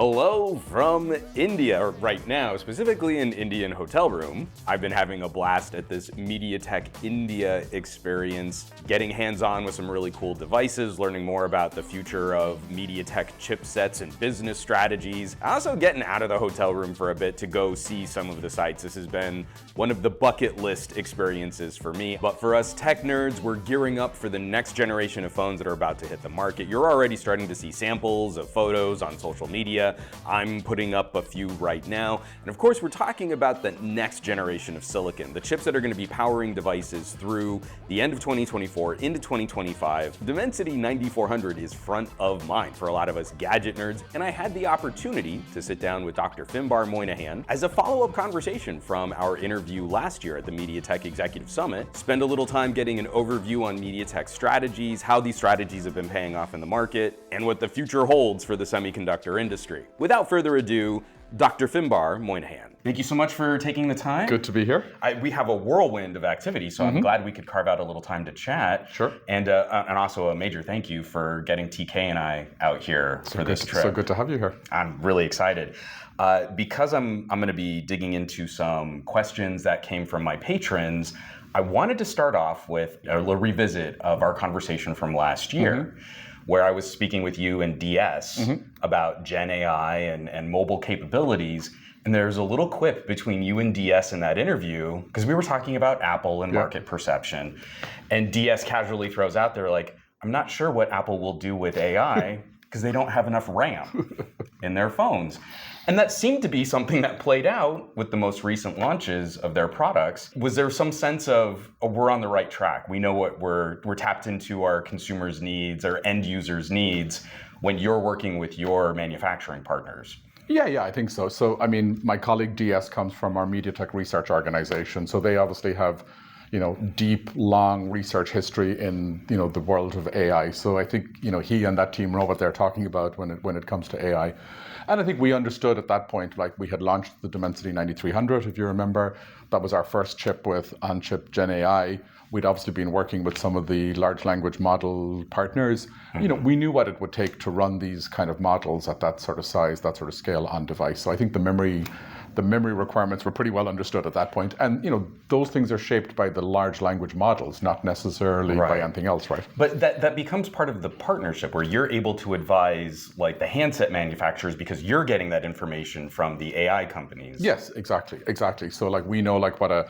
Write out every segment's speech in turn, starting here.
Hello from India, right now, specifically in Indian hotel room. I've been having a blast at this MediaTek India experience, getting hands-on with some really cool devices, learning more about the future of MediaTek chipsets and business strategies. Also getting out of the hotel room for a bit to go see some of the sites. This has been one of the bucket list experiences for me. But for us tech nerds, we're gearing up for the next generation of phones that are about to hit the market. You're already starting to see samples of photos on social media. I'm putting up a few right now. And of course, we're talking about the next generation of silicon, the chips that are going to be powering devices through the end of 2024 into 2025. Dimensity 9400 is front of mind for a lot of us gadget nerds, and I had the opportunity to sit down with Dr. Finbar Moynihan as a follow-up conversation from our interview last year at the MediaTek Executive Summit, spend a little time getting an overview on MediaTek strategies, how these strategies have been paying off in the market, and what the future holds for the semiconductor industry. Without further ado, Dr. Finbar Moynihan. Thank you so much for taking the time. Good to be here. We have a whirlwind of activity, so I'm glad we could carve out a little time to chat. Sure. And also a major thank you for getting TK and I out here for this trip. So good to have you here. I'm really excited. Because I'm going to be digging into some questions that came from my patrons, I wanted to start off with a little revisit of our conversation from last year, where I was speaking with you and DS about Gen AI and mobile capabilities. And there's a little quip between you and DS in that interview, because we were talking about Apple and market perception. And DS casually throws out there, like, I'm not sure what Apple will do with AI because they don't have enough RAM in their phones. And that seemed to be something that played out with the most recent launches of their products. Was there some sense of, oh, we're on the right track? We know what we're tapped into our consumers' needs, our end users' needs when you're working with your manufacturing partners? Yeah, I think so. So, I mean, my colleague DS comes from our MediaTek research organization. So they obviously have, deep, long research history in, the world of AI. So I think, he and that team know what they're talking about when it comes to AI. And I think we understood at that point, like we had launched the Dimensity 9300, if you remember. That was our first chip with on-chip Gen AI. We'd obviously been working with some of the large language model partners. We knew what it would take to run these kind of models at that sort of size, that sort of scale on device. So I think the memory requirements were pretty well understood at that point. And, those things are shaped by the large language models, not necessarily by anything else, right? But that becomes part of the partnership where you're able to advise like the handset manufacturers because you're getting that information from the AI companies. Yes, exactly. So like we know like what a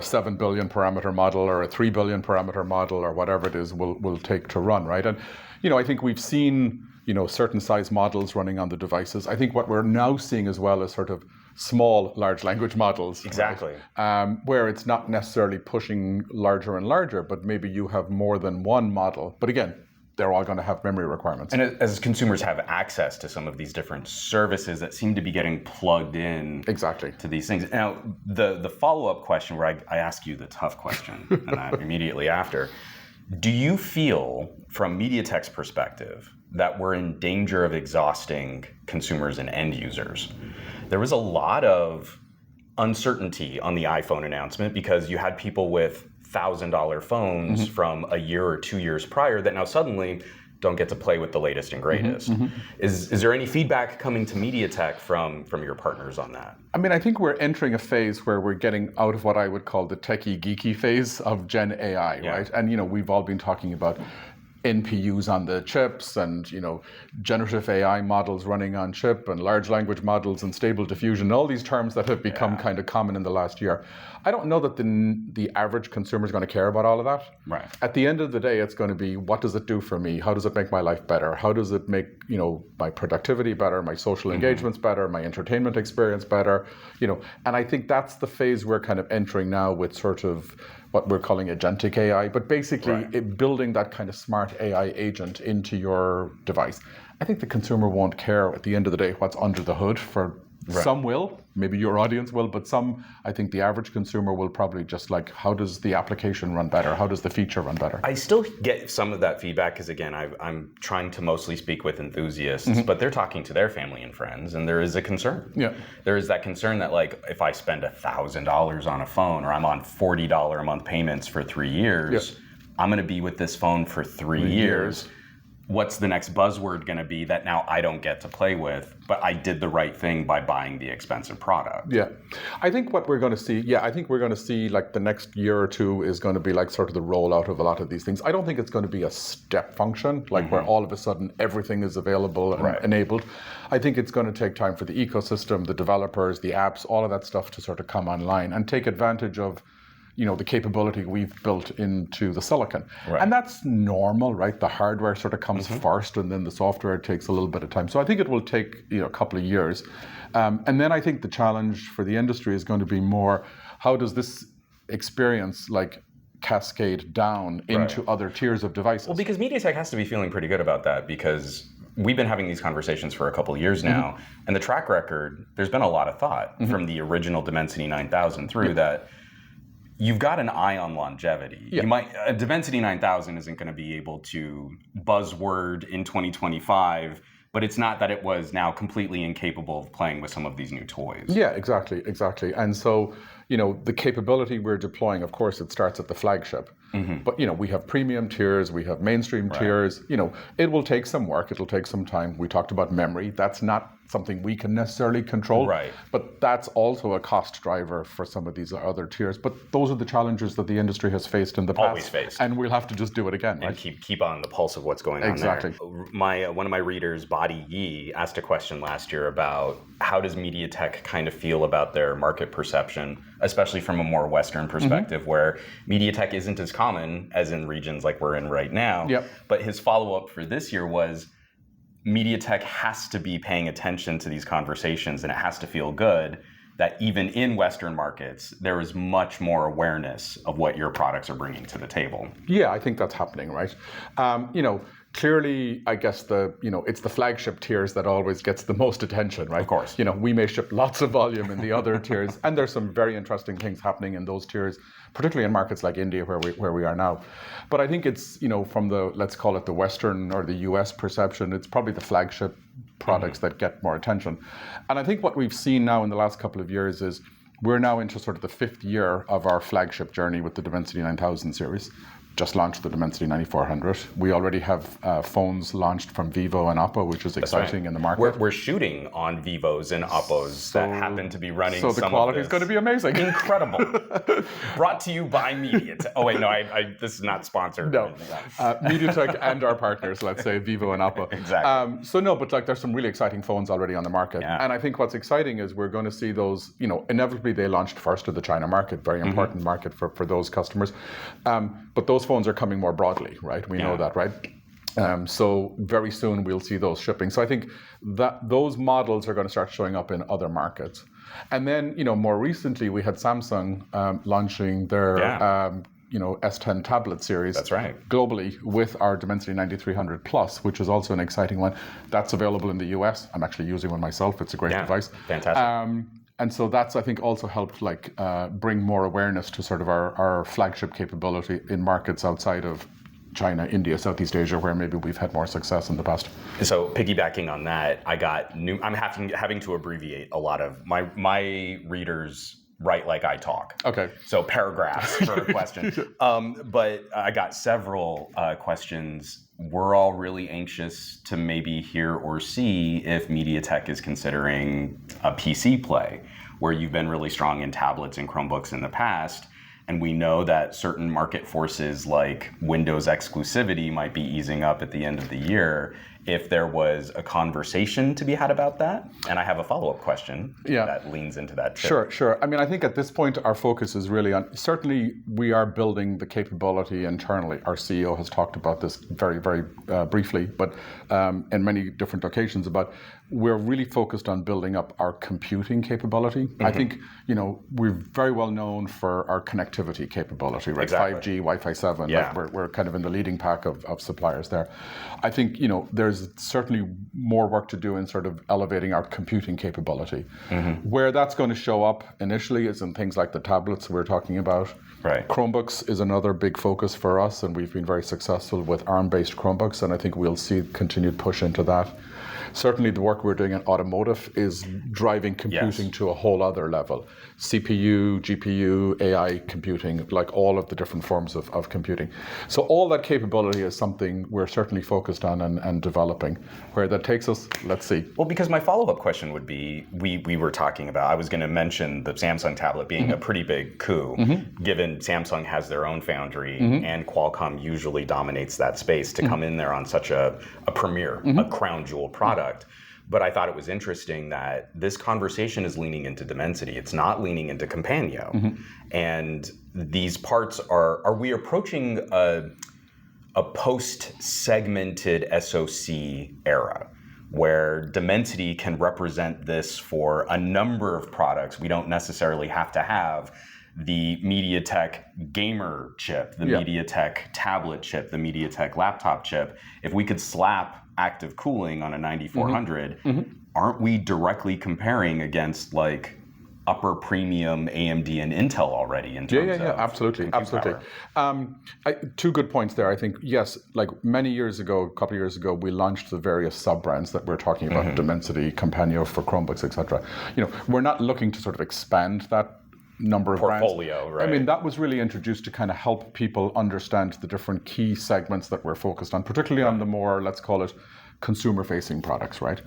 7 billion parameter model or a 3 billion parameter model or whatever it is will take to run, right? And, I think we've seen, certain size models running on the devices. I think what we're now seeing as well is sort of small large language models. Exactly. Right? Where it's not necessarily pushing larger and larger, but maybe you have more than one model. But again, they're all going to have memory requirements. And as consumers have access to some of these different services that seem to be getting plugged in to these things. Now, the follow-up question where I ask you the tough question and I immediately after, do you feel from MediaTek's perspective that we're in danger of exhausting consumers and end users? There was a lot of uncertainty on the iPhone announcement because you had people with $1,000 phones from a year or 2 years prior that now suddenly don't get to play with the latest and greatest. Is there any feedback coming to MediaTek from your partners on that? I mean, I think we're entering a phase where we're getting out of what I would call the techie geeky phase of Gen AI, right? And we've all been talking about NPUs on the chips and, generative AI models running on chip and large language models and stable diffusion, all these terms that have become kind of common in the last year. I don't know that the average consumer is going to care about all of that. Right. At the end of the day, it's going to be, what does it do for me? How does it make my life better? How does it make, my productivity better, my social engagements better, my entertainment experience better? And I think that's the phase we're kind of entering now with sort of what we're calling agentic AI, but basically building that kind of smart AI agent into your device. I think the consumer won't care at the end of the day what's under the hood. Some will, maybe your audience will, but I think the average consumer will probably just like, how does the application run better? How does the feature run better? I still get some of that feedback because, again, I'm trying to mostly speak with enthusiasts, but they're talking to their family and friends, and there is a concern. Yeah. There is that concern that, like, if I spend $1,000 on a phone or I'm on $40 a month payments for 3 years, I'm going to be with this phone for 3 years. what's the next buzzword going to be that now I don't get to play with, but I did the right thing by buying the expensive product. Yeah. I think what we're going to see, I think we're going to see like the next year or two is going to be like sort of the rollout of a lot of these things. I don't think it's going to be a step function, like where all of a sudden everything is available and enabled. I think it's going to take time for the ecosystem, the developers, the apps, all of that stuff to sort of come online and take advantage of the capability we've built into the silicon. And that's normal, right? The hardware sort of comes first and then the software takes a little bit of time. So I think it will take a couple of years. And then I think the challenge for the industry is going to be more, how does this experience like cascade down into other tiers of devices? Well, because MediaTek has to be feeling pretty good about that, because we've been having these conversations for a couple of years now, and the track record, there's been a lot of thought from the original Dimensity 9000 through that. You've got an eye on longevity. A Dimensity 9000 isn't going to be able to buzzword in 2025, but it's not that it was now completely incapable of playing with some of these new toys. Yeah, exactly. And so, the capability we're deploying, of course, it starts at the flagship. But, we have premium tiers, we have mainstream tiers. It will take some work, it'll take some time. We talked about memory. That's not something we can necessarily control. But that's also a cost driver for some of these other tiers. But those are the challenges that the industry has faced in the past. Always faced. And we'll have to just do it again, and keep on the pulse of what's going on there. One of my readers, Body Yi, asked a question last year about how does MediaTek kind of feel about their market perception, especially from a more Western perspective, where MediaTek isn't as common as in regions like we're in right now. But his follow-up for this year was, MediaTek has to be paying attention to these conversations, and it has to feel good that even in Western markets, there is much more awareness of what your products are bringing to the table. Yeah, I think that's happening, right? Clearly, I guess it's the flagship tiers that always gets the most attention, right? Of course. We may ship lots of volume in the other tiers, and there's some very interesting things happening in those tiers, particularly in markets like India, where we are now. But I think it's, from the, let's call it the Western or the US perception, it's probably the flagship products that get more attention. And I think what we've seen now in the last couple of years is we're now into sort of the 5th year of our flagship journey with the Dimensity 9000 series. Just launched the Dimensity 9400. We already have phones launched from Vivo and Oppo, which is exciting in the market. We're shooting on Vivos and Oppos that happen to be running. So the quality is going to be amazing. Incredible. Brought to you by MediaTek. Oh wait, no, this is not sponsored. No, MediaTek and our partners, let's say Vivo and Oppo. Exactly. But there's some really exciting phones already on the market. And I think what's exciting is we're going to see those. Inevitably they launched first to the China market, very important market for those customers. But those phones are coming more broadly, right? We know that, right? So very soon we'll see those shipping. So I think that those models are going to start showing up in other markets. And then, more recently we had Samsung launching their S10 tablet series. That's right. Globally with our Dimensity 9300 Plus, which is also an exciting one. That's available in the US. I'm actually using one myself. It's a great device. Fantastic. And so that's, I think, also helped bring more awareness to sort of our flagship capability in markets outside of China, India, Southeast Asia, where maybe we've had more success in the past. So piggybacking on that, I'm having to abbreviate a lot of my readers write like I talk. Okay. So paragraphs for a question. But I got several questions. We're all really anxious to maybe hear or see if MediaTek is considering a PC play, where you've been really strong in tablets and Chromebooks in the past. And we know that certain market forces like Windows exclusivity might be easing up at the end of the year. If there was a conversation to be had about that. And I have a follow-up question that leans into that too. Sure. I mean, I think at this point, our focus is really on, certainly we are building the capability internally. Our CEO has talked about this very, very briefly, but in many different occasions, about we're really focused on building up our computing capability. I think, we're very well known for our connectivity capability, right? Exactly. 5G, Wi-Fi 7, we're kind of in the leading pack of suppliers there. I think, there's certainly more work to do in sort of elevating our computing capability. Where that's going to show up initially is in things like the tablets we're talking about. Right. Chromebooks is another big focus for us, and we've been very successful with ARM-based Chromebooks, and I think we'll see continued push into that. Certainly the work we're doing in automotive is driving computing to a whole other level. CPU, GPU, AI computing, like all of the different forms of computing. So all that capability is something we're certainly focused on and developing. Where that takes us, let's see. Well, because my follow-up question would be, we were talking about, I was going to mention the Samsung tablet being a pretty big coup, given Samsung has their own foundry and Qualcomm usually dominates that space to come in there on such a premier, a crown jewel product. But I thought it was interesting that this conversation is leaning into Dimensity. It's not leaning into Compagno. And these parts are we approaching a post-segmented SoC era where Dimensity can represent this for a number of products? We don't necessarily have to have the MediaTek gamer chip, the MediaTek tablet chip, the MediaTek laptop chip. If we could slap active cooling on a 9400, aren't we directly comparing against like upper premium AMD and Intel already in terms of absolutely. Two good points there. I think, yes, like many years ago, a couple of years ago, we launched the various sub-brands that we're talking about, Dimensity, Compagno for Chromebooks, etc. We're not looking to sort of expand that number of portfolio, brands. Right? I mean, that was really introduced to kind of help people understand the different key segments that we're focused on, particularly on the more, let's call it, consumer-facing products, right?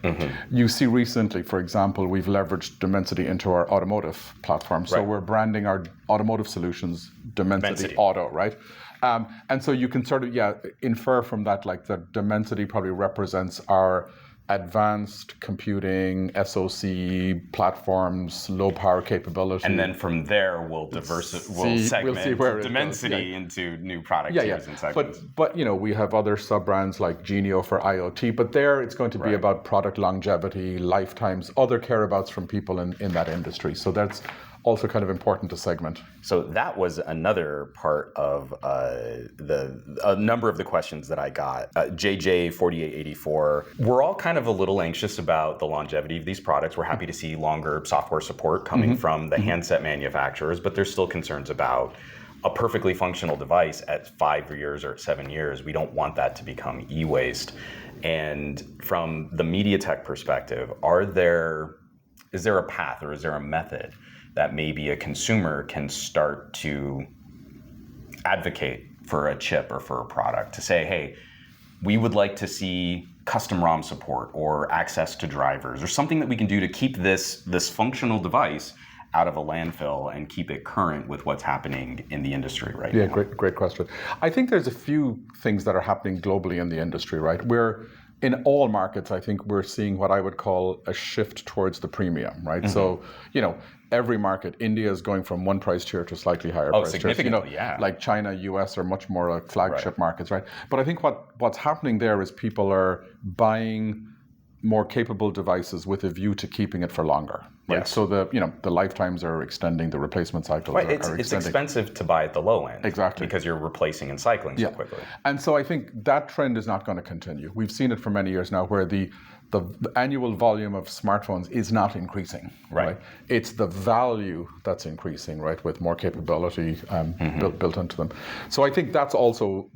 You see recently, for example, we've leveraged Dimensity into our automotive platform. So we're branding our automotive solutions Dimensity Auto, right? And so you can sort of, infer from that, like the Dimensity probably represents our advanced computing, SoC platforms, low power capability. And then from there, we'll segment Dimensity into new product tiers and segments. But we have other sub-brands like Genio for IoT, but there it's going to be about product longevity, lifetimes, other careabouts from people in that industry. So that's also kind of important to segment. So that was another part of a number of the questions that I got. JJ4884, we're all kind of a little anxious about the longevity of these products. We're happy to see longer software support coming from the handset manufacturers, but there's still concerns about a perfectly functional device at 5 years or 7 years. We don't want that to become e-waste. And from the MediaTek perspective, is there a path or is there a method that maybe a consumer can start to advocate for a chip or for a product to say, hey, we would like to see custom ROM support or access to drivers or something that we can do to keep this functional device out of a landfill and keep it current with what's happening in the industry right now? Yeah, great question. I think there's a few things that are happening globally in the industry, right? In all markets, I think we're seeing what I would call a shift towards the premium, right? So, every market, India is going from one price tier to slightly higher price tiers. Significantly, Like China, US are much more like flagship markets, right? But I think what's happening there is people are buying more capable devices with a view to keeping it for longer. Right? Yes. So the lifetimes are extending, the replacement cycles are extending. It's expensive to buy at the low end. Exactly. Because you're replacing and cycling so quickly. And so I think that trend is not going to continue. We've seen it for many years now where the annual volume of smartphones is not increasing. Right. It's the value that's increasing, right, with more capability built into them. So I think that's also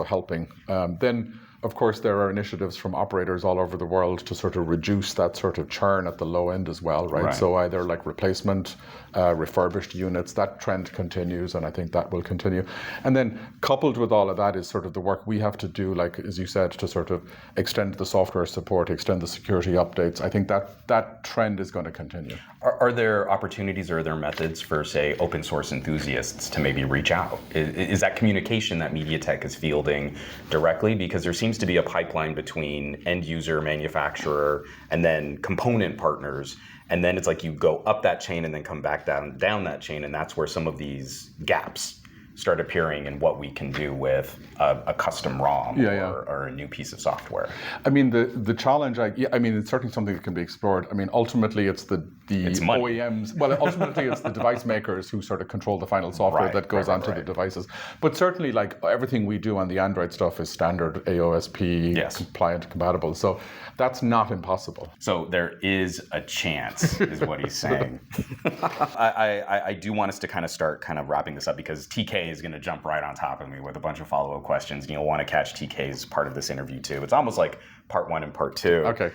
helping. Then, of course, there are initiatives from operators all over the world to sort of reduce that sort of churn at the low end as well, right? So either like replacement, refurbished units, that trend continues, and I think that will continue. And then coupled with all of that is sort of the work we have to do, like, as you said, to sort of extend the software support, extend the security updates. I think that trend is going to continue. Are there opportunities or are there methods for, say, open source enthusiasts to maybe reach out? Is that communication that MediaTek is fielding directly? Because there seems to be a pipeline between end user, manufacturer, and then component partners. And then it's like you go up that chain and then come back down that chain. And that's where some of these gaps start appearing in what we can do with a custom ROM or a new piece of software. I mean, the challenge, it's certainly something that can be explored. I mean, ultimately, it's the OEMs. Well, ultimately, it's the device makers who sort of control the final software that goes onto the devices. But certainly, like everything we do on the Android stuff is standard AOSP compliant, compatible. So that's not impossible. So there is a chance, is what he's saying. I do want us to kind of start wrapping this up because TK TK is going to jump right on top of me with a bunch of follow-up questions, and you'll want to catch TK's part of this interview too. It's almost like part one and part two. Okay.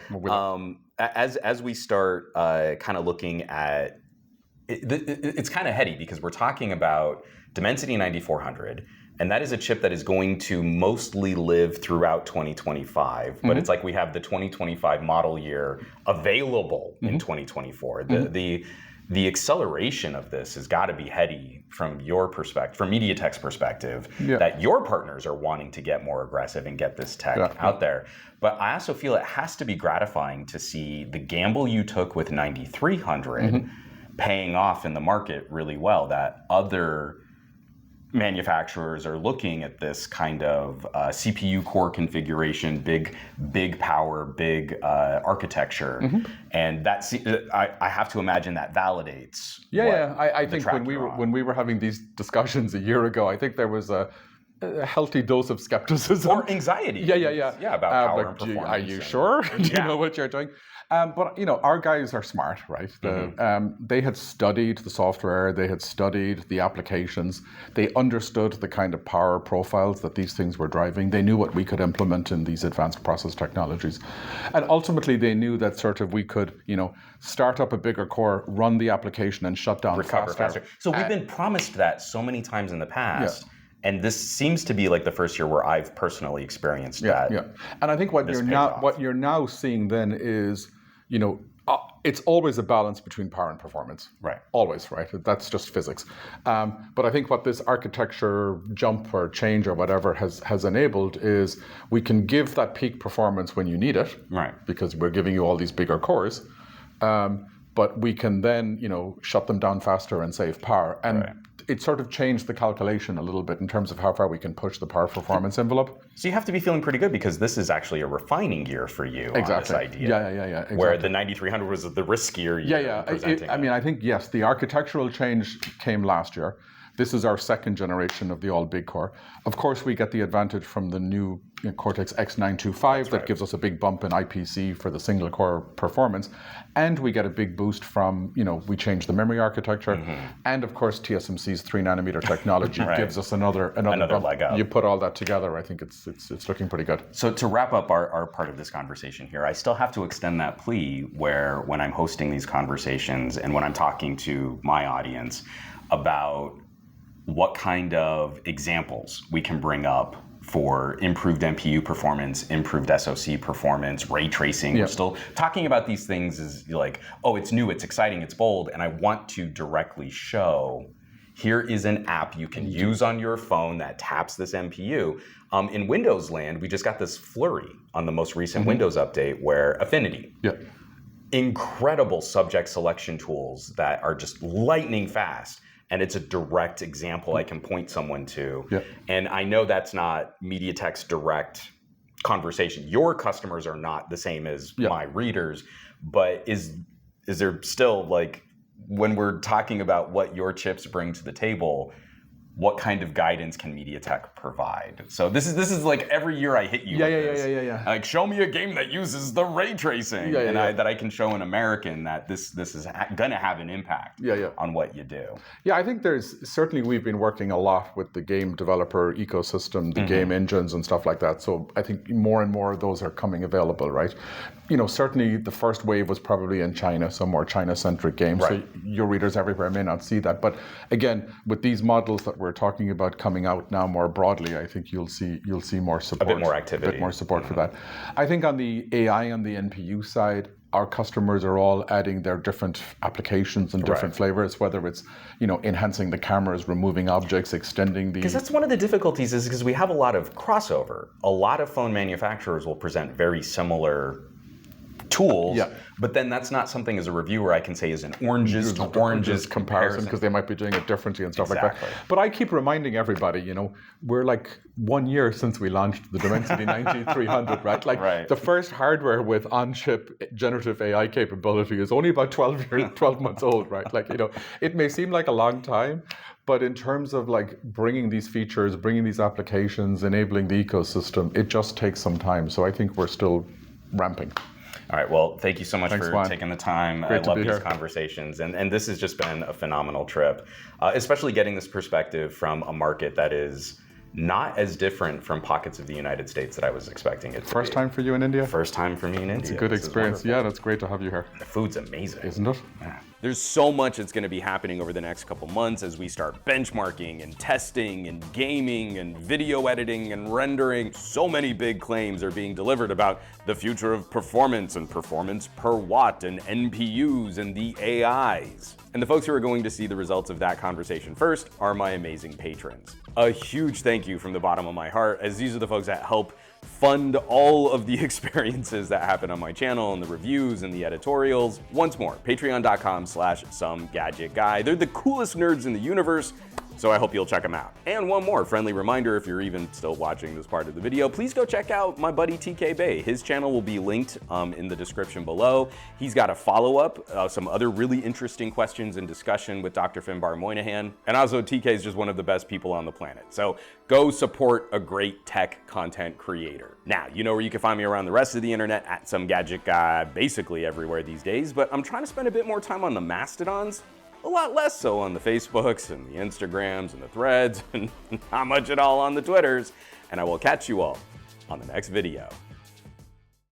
As we start kind of looking at it's kind of heady because we're talking about Dimensity 9400, and that is a chip that is going to mostly live throughout 2025. But it's like we have the 2025 model year available in 2024. The acceleration of this has got to be heady from your perspective, from MediaTek's perspective, that your partners are wanting to get more aggressive and get this tech out there. But I also feel it has to be gratifying to see the gamble you took with 9300 paying off in the market really well, that other manufacturers are looking at this kind of CPU core configuration, big power, big architecture, and that's I have to imagine that validates. I think when we were having these discussions a year ago, I think there was a healthy dose of skepticism or anxiety. Yeah, about power and performance. Are you sure? Do you know what you're doing? But our guys are smart, right? They had studied the software, they had studied the applications, they understood the kind of power profiles that these things were driving. They knew what we could implement in these advanced process technologies, and ultimately they knew that sort of we could, start up a bigger core, run the application, and shut down faster. So we've been promised that so many times in the past. Yeah. And this seems to be like the first year where I've personally experienced that. Yeah, and I think what you're now seeing then is, it's always a balance between power and performance. Right. Always, right? That's just physics. But I think what this architecture jump or change or whatever has enabled is we can give that peak performance when you need it. Right. Because we're giving you all these bigger cores. But we can then, shut them down faster and save power. And it sort of changed the calculation a little bit in terms of how far we can push the power performance envelope. So you have to be feeling pretty good because this is actually a refining gear for you on this idea. Yeah. Exactly. Where the 9300 was the riskier year. I think, yes, the architectural change came last year. This is our second generation of the all big core. Of course, we get the advantage from the new Cortex X925 that gives us a big bump in IPC for the single core performance. And we get a big boost from, we changed the memory architecture. And of course, TSMC's 3nm technology gives us another bump. Leg up. You put all that together, I think it's looking pretty good. So to wrap up our part of this conversation here, I still have to extend that plea where when I'm hosting these conversations and when I'm talking to my audience about what kind of examples we can bring up for improved NPU performance, improved SoC performance, ray tracing. We're still talking about these things as like, oh, it's new, it's exciting, it's bold, and I want to directly show here is an app you can use on your phone that taps this NPU. In Windows land, we just got this flurry on the most recent Windows update where Affinity. Incredible subject selection tools that are just lightning fast. And it's a direct example I can point someone to. And I know that's not MediaTek's direct conversation. Your customers are not the same as my readers, but is there still, like, when we're talking about what your chips bring to the table, what kind of guidance can MediaTek provide? So this is like every year I hit you with this. Like, show me a game that uses the ray tracing that I can show an American that this is gonna have an impact on what you do. Yeah, I think certainly we've been working a lot with the game developer ecosystem, the game engines and stuff like that. So I think more and more of those are coming available, right? Certainly the first wave was probably in China, some more China-centric games. So your readers everywhere may not see that. But again, with these models that we're talking about coming out now more broadly, I think you'll see more support. A bit more activity. A bit more support for that. I think on the AI and the NPU side, our customers are all adding their different applications and different flavors, whether it's, enhancing the cameras, removing objects, extending the... Because that's one of the difficulties is because we have a lot of crossover. A lot of phone manufacturers will present very similar tools, but then that's not something as a reviewer I can say is an oranges to oranges comparison because they might be doing it differently and stuff like that. But I keep reminding everybody, we're like 1 year since we launched the Dimensity 9300, right? Like the first hardware with on-chip generative AI capability is only about 12 months old, right? Like, it may seem like a long time, but in terms of like bringing these features, bringing these applications, enabling the ecosystem, it just takes some time. So I think we're still ramping. All right, well, thank you so much Thanks, for Juan. taking the time. Great I to love be these here. conversations, and this has just been a phenomenal trip, especially getting this perspective from a market that is not as different from pockets of the United States that I was expecting it to be. First time for you in India? First time for me in India. It's a good experience. Yeah, that's great to have you here. The food's amazing. Isn't it? Yeah. There's so much that's going to be happening over the next couple months as we start benchmarking and testing and gaming and video editing and rendering. So many big claims are being delivered about the future of performance and performance per watt and NPUs and the AIs. And the folks who are going to see the results of that conversation first are my amazing patrons. A huge thank you from the bottom of my heart, as these are the folks that help fund all of the experiences that happen on my channel and the reviews and the editorials. Once more, patreon.com/SomeGadgetGuy. They're the coolest nerds in the universe, so I hope you'll check them out. And one more friendly reminder, if you're even still watching this part of the video, please go check out my buddy TK Bay. His channel will be linked in the description below. He's got a follow-up, some other really interesting questions and discussion with Dr. Finbar Moynihan. And also, TK is just one of the best people on the planet. So go support a great tech content creator. Now, you know where you can find me around the rest of the internet, at SomeGadgetGuy, basically everywhere these days, but I'm trying to spend a bit more time on the Mastodons, a lot less so on the Facebooks and the Instagrams and the Threads, and not much at all on the Twitters. And I will catch you all on the next video.